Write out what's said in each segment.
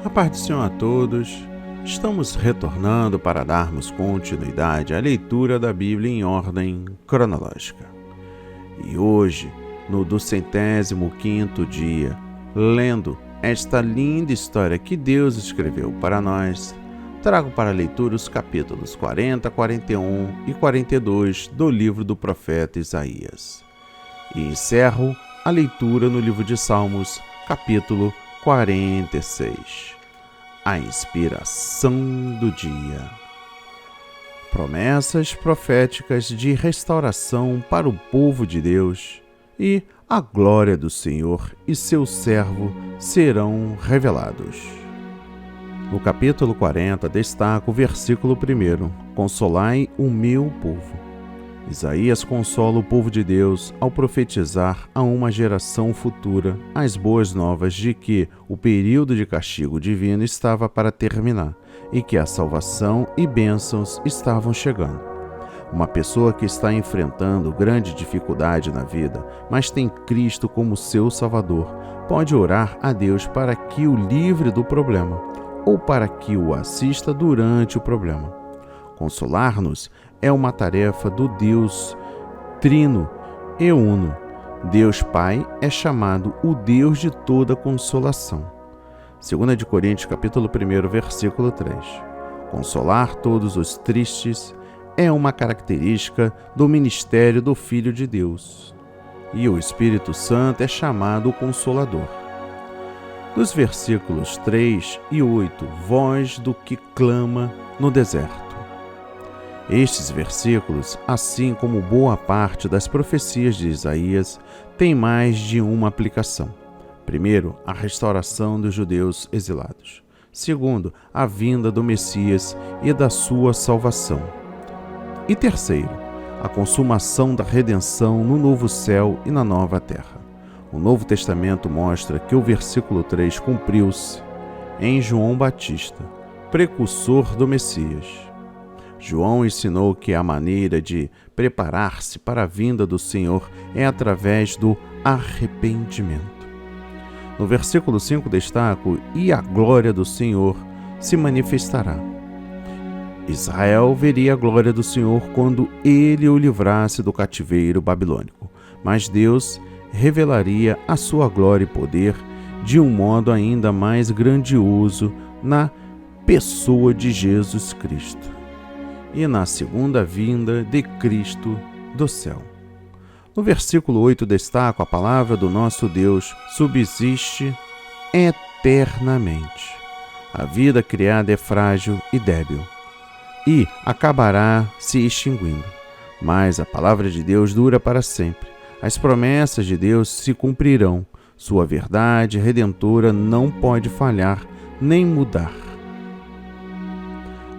A paz do Senhor a todos. Estamos retornando para darmos continuidade à leitura da Bíblia em ordem cronológica. E hoje, no 205º dia, lendo esta linda história que Deus escreveu para nós, trago para a leitura os capítulos 40, 41 e 42 do livro do profeta Isaías. E encerro a leitura no livro de Salmos, capítulo 46. A inspiração do dia. Promessas proféticas de restauração para o povo de Deus e a glória do Senhor e seu servo serão revelados. No capítulo 40 destaca o versículo 1: Consolai o meu povo. Isaías consola o povo de Deus ao profetizar a uma geração futura as boas novas de que o período de castigo divino estava para terminar e que a salvação e bênçãos estavam chegando. Uma pessoa que está enfrentando grande dificuldade na vida, mas tem Cristo como seu Salvador, pode orar a Deus para que o livre do problema ou para que o assista durante o problema. Consolar-nos é uma tarefa do Deus Trino e Uno. Deus Pai é chamado o Deus de toda consolação. 2 de Coríntios, capítulo 1, versículo 3. Consolar todos os tristes é uma característica do ministério do Filho de Deus. E o Espírito Santo é chamado o Consolador. Dos versículos 3 e 8, voz do que clama no deserto. Estes versículos, assim como boa parte das profecias de Isaías, têm mais de uma aplicação. Primeiro, a restauração dos judeus exilados. Segundo, a vinda do Messias e da sua salvação. E terceiro, a consumação da redenção no novo céu e na nova terra. O Novo Testamento mostra que o versículo 3 cumpriu-se em João Batista, precursor do Messias. João ensinou que a maneira de preparar-se para a vinda do Senhor é através do arrependimento. No versículo 5 destaco: e a glória do Senhor se manifestará. Israel veria a glória do Senhor quando ele o livrasse do cativeiro babilônico, mas Deus revelaria a sua glória e poder de um modo ainda mais grandioso na pessoa de Jesus Cristo e na segunda vinda de Cristo do céu. No versículo 8 destaco: a palavra do nosso Deus subsiste eternamente. A vida criada é frágil e débil e acabará se extinguindo, mas a palavra de Deus dura para sempre. As promessas de Deus se cumprirão. Sua verdade redentora não pode falhar nem mudar.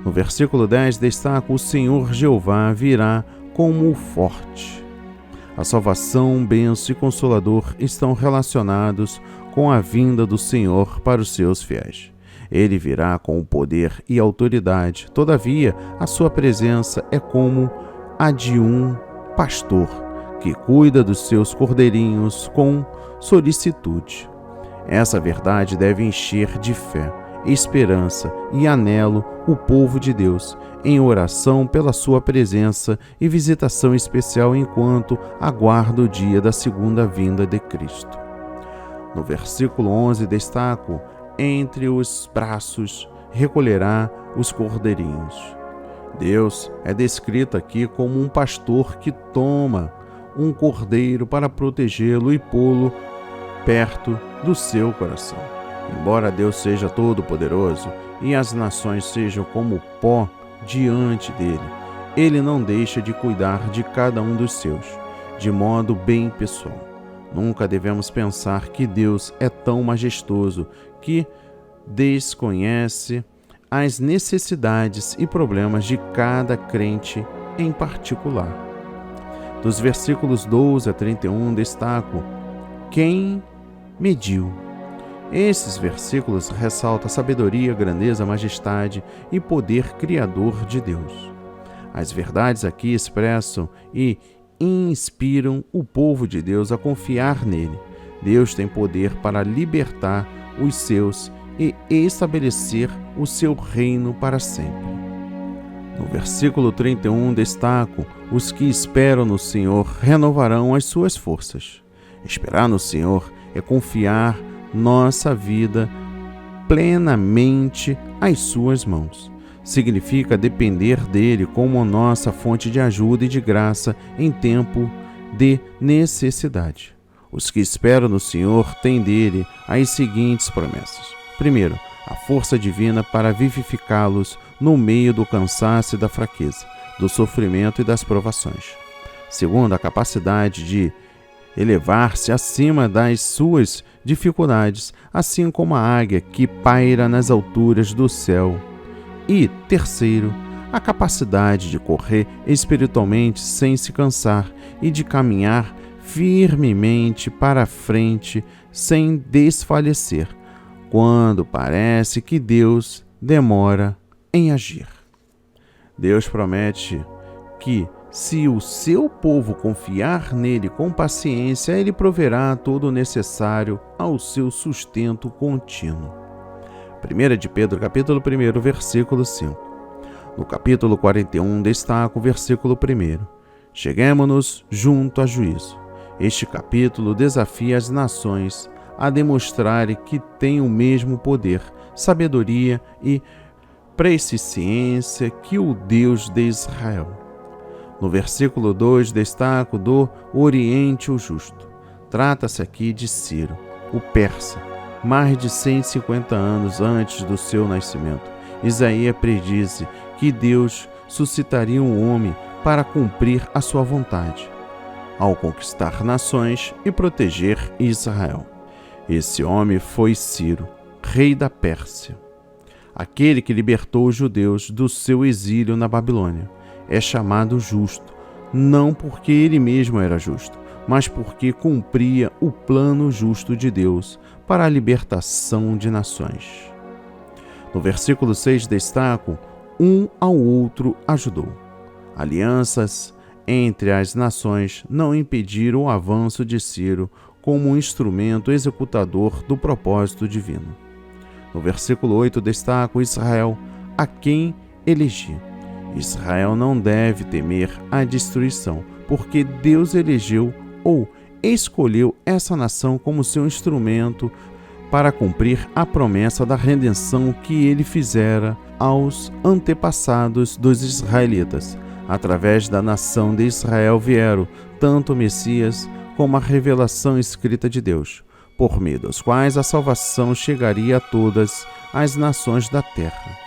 No versículo 10 destaca: o Senhor Jeová virá como o forte. A salvação, bênção e consolador estão relacionados com a vinda do Senhor para os seus fiéis. Ele virá com o poder e autoridade. Todavia, a sua presença é como a de um pastor que cuida dos seus cordeirinhos com solicitude. Essa verdade deve encher de fé, esperança e anelo o povo de Deus, em oração pela sua presença e visitação especial enquanto aguarda o dia da segunda vinda de Cristo. No versículo 11 destaco: entre os braços recolherá os cordeirinhos. Deus é descrito aqui como um pastor que toma um cordeiro para protegê-lo e pô-lo perto do seu coração. Embora Deus seja todo-poderoso e as nações sejam como pó diante dele, ele não deixa de cuidar de cada um dos seus, de modo bem pessoal. Nunca devemos pensar que Deus é tão majestoso que desconhece as necessidades e problemas de cada crente em particular. Dos versículos 12 a 31 destaco: quem mediu. Esses versículos ressaltam a sabedoria, grandeza, majestade e poder criador de Deus. As verdades aqui expressam e inspiram o povo de Deus a confiar nele. Deus tem poder para libertar os seus e estabelecer o seu reino para sempre. No versículo 31 destaco: os que esperam no Senhor renovarão as suas forças. Esperar no Senhor é confiar nossa vida plenamente às suas mãos. Significa depender dele como nossa fonte de ajuda e de graça em tempo de necessidade. Os que esperam no Senhor têm dele as seguintes promessas. Primeiro, a força divina para vivificá-los no meio do cansaço e da fraqueza, do sofrimento e das provações. Segundo, a capacidade de elevar-se acima das suas dificuldades, assim como a águia que paira nas alturas do céu. E, terceiro, a capacidade de correr espiritualmente sem se cansar e de caminhar firmemente para a frente sem desfalecer, quando parece que Deus demora em agir. Deus promete que, se o seu povo confiar nele com paciência, ele proverá todo o necessário ao seu sustento contínuo. 1 de Pedro, capítulo 1, versículo 5. No capítulo 41, destaca o versículo 1. Cheguemo-nos junto a juízo. Este capítulo desafia as nações a demonstrarem que têm o mesmo poder, sabedoria e presciência que o Deus de Israel. No versículo 2, destaco do Oriente o Justo. Trata-se aqui de Ciro, o persa, mais de 150 anos antes do seu nascimento. Isaías prediz que Deus suscitaria um homem para cumprir a sua vontade, ao conquistar nações e proteger Israel. Esse homem foi Ciro, rei da Pérsia. Aquele que libertou os judeus do seu exílio na Babilônia é chamado justo, não porque ele mesmo era justo, mas porque cumpria o plano justo de Deus para a libertação de nações. No versículo 6 destaco: um ao outro ajudou. Alianças entre as nações não impediram o avanço de Ciro como um instrumento executador do propósito divino. No versículo 8 destaco Israel, a quem elegi. Israel não deve temer a destruição, porque Deus elegeu ou escolheu essa nação como seu instrumento para cumprir a promessa da redenção que ele fizera aos antepassados dos israelitas. Através da nação de Israel vieram tanto o Messias como a revelação escrita de Deus, por meio dos quais a salvação chegaria a todas as nações da terra.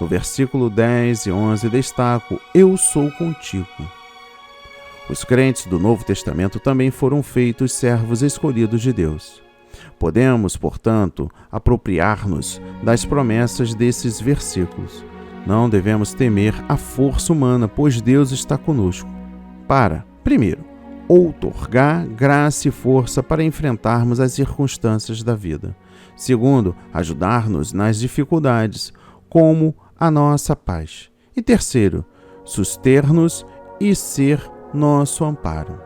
No versículo 10 e 11 destaco: eu sou contigo. Os crentes do Novo Testamento também foram feitos servos escolhidos de Deus. Podemos, portanto, apropriar-nos das promessas desses versículos. Não devemos temer a força humana, pois Deus está conosco, para, primeiro, outorgar graça e força para enfrentarmos as circunstâncias da vida. Segundo, ajudar-nos nas dificuldades, como a nossa paz. E terceiro, suster-nos e ser nosso amparo.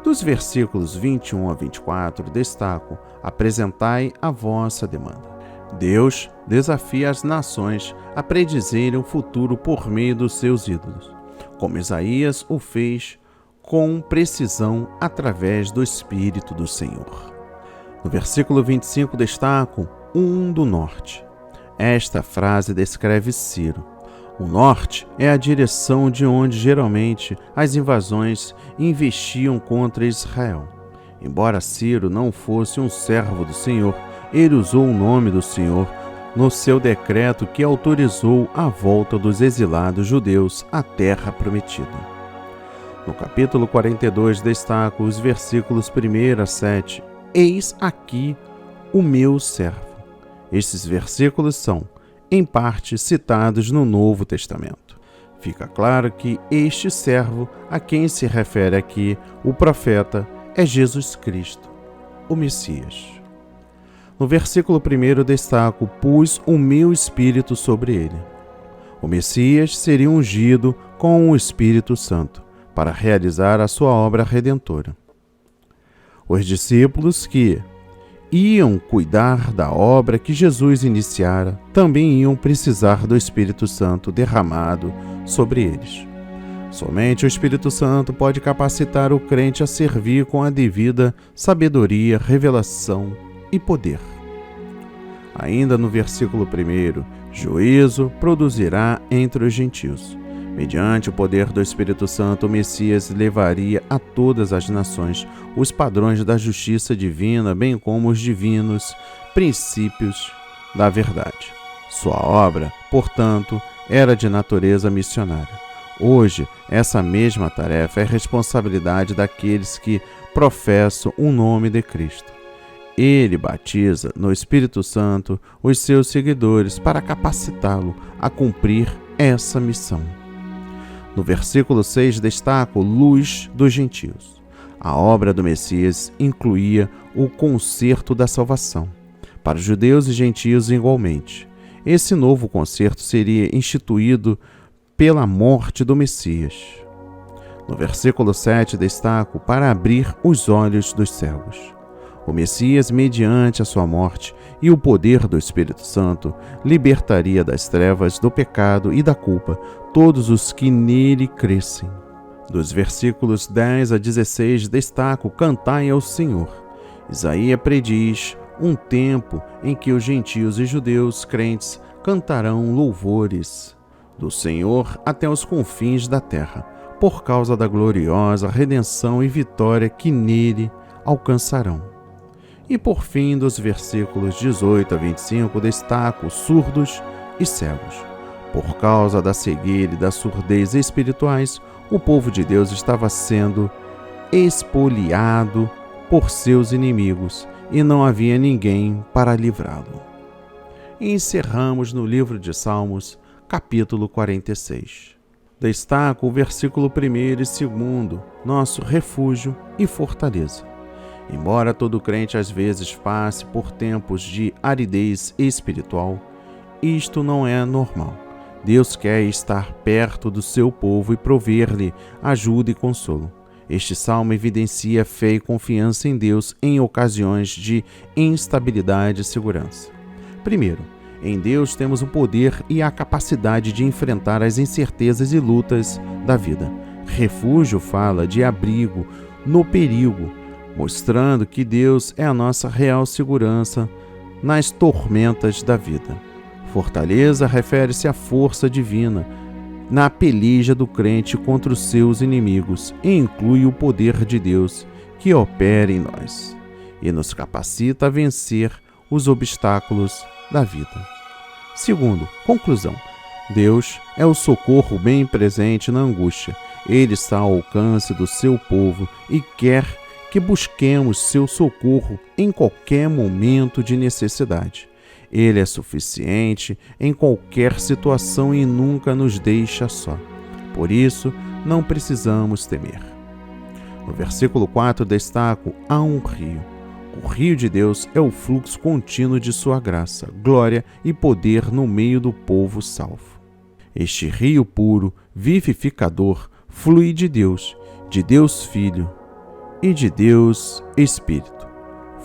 Dos versículos 21 a 24, destaco: apresentai a vossa demanda. Deus desafia as nações a predizerem o futuro por meio dos seus ídolos, como Isaías o fez com precisão através do Espírito do Senhor. No versículo 25 destaco: um do norte. Esta frase descreve Ciro. O norte é a direção de onde geralmente as invasões investiam contra Israel. Embora Ciro não fosse um servo do Senhor, ele usou o nome do Senhor no seu decreto que autorizou a volta dos exilados judeus à terra prometida. No capítulo 42 destaco os versículos 1 a 7. Eis aqui o meu servo. Esses versículos são, em parte, citados no Novo Testamento. Fica claro que este servo, a quem se refere aqui o profeta, é Jesus Cristo, o Messias. No versículo 1 destaco: pus o meu Espírito sobre ele. O Messias seria ungido com o Espírito Santo para realizar a sua obra redentora. Os discípulos que iam cuidar da obra que Jesus iniciara, também iam precisar do Espírito Santo derramado sobre eles. Somente o Espírito Santo pode capacitar o crente a servir com a devida sabedoria, revelação e poder. Ainda no versículo 1, juízo produzirá entre os gentios. Mediante o poder do Espírito Santo, o Messias levaria a todas as nações os padrões da justiça divina, bem como os divinos princípios da verdade. Sua obra, portanto, era de natureza missionária. Hoje, essa mesma tarefa é responsabilidade daqueles que professam o nome de Cristo. Ele batiza no Espírito Santo os seus seguidores para capacitá-lo a cumprir essa missão. No versículo 6 destaca luz dos gentios. A obra do Messias incluía o concerto da salvação, para judeus e gentios igualmente. Esse novo concerto seria instituído pela morte do Messias. No versículo 7 destaca para abrir os olhos dos cegos. O Messias, mediante a sua morte e o poder do Espírito Santo, libertaria das trevas, do pecado e da culpa todos os que nele crescem. Dos versículos 10 a 16 destaca: cantai ao Senhor. Isaías prediz um tempo em que os gentios e judeus crentes cantarão louvores do Senhor até os confins da terra, por causa da gloriosa redenção e vitória que nele alcançarão. E por fim, dos versículos 18 a 25, destaca os surdos e cegos. Por causa da cegueira e da surdez espirituais, o povo de Deus estava sendo expoliado por seus inimigos e não havia ninguém para livrá-lo. E encerramos no livro de Salmos, capítulo 46. Destaca o versículo 1 e 2, nosso refúgio e fortaleza. Embora todo crente às vezes passe por tempos de aridez espiritual, isto não é normal. Deus quer estar perto do seu povo e prover-lhe ajuda e consolo. Este salmo evidencia fé e confiança em Deus em ocasiões de instabilidade e segurança. Primeiro, em Deus temos o poder e a capacidade de enfrentar as incertezas e lutas da vida. Refúgio fala de abrigo no perigo, mostrando que Deus é a nossa real segurança nas tormentas da vida. Fortaleza refere-se à força divina na peleja do crente contra os seus inimigos e inclui o poder de Deus que opera em nós e nos capacita a vencer os obstáculos da vida. Segundo, conclusão. Deus é o socorro bem presente na angústia. Ele está ao alcance do seu povo e quer que busquemos seu socorro em qualquer momento de necessidade. Ele é suficiente em qualquer situação e nunca nos deixa só. Por isso, não precisamos temer. No versículo 4 destaco: há um rio. O rio de Deus é o fluxo contínuo de sua graça, glória e poder no meio do povo salvo. Este rio puro, vivificador, flui de Deus Filho e de Deus Espírito.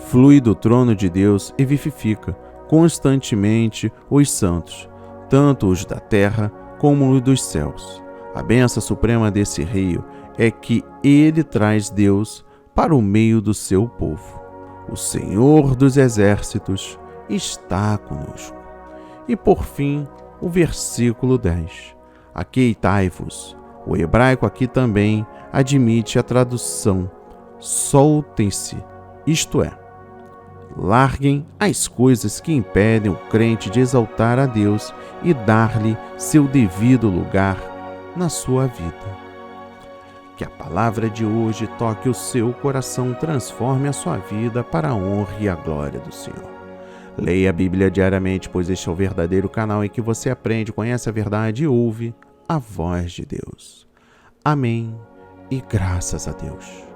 Flui do trono de Deus e vivifica constantemente os santos, tanto os da terra como os dos céus. A bênção suprema desse rio é que ele traz Deus para o meio do seu povo. O Senhor dos exércitos está conosco. E por fim, o versículo 10. Aquietai-vos. O hebraico aqui também admite a tradução soltem-se, isto é, larguem as coisas que impedem o crente de exaltar a Deus e dar-lhe seu devido lugar na sua vida. Que a palavra de hoje toque o seu coração, transforme a sua vida para a honra e a glória do Senhor. Leia a Bíblia diariamente, pois este é o verdadeiro canal em que você aprende, conhece a verdade e ouve a voz de Deus. Amém e graças a Deus.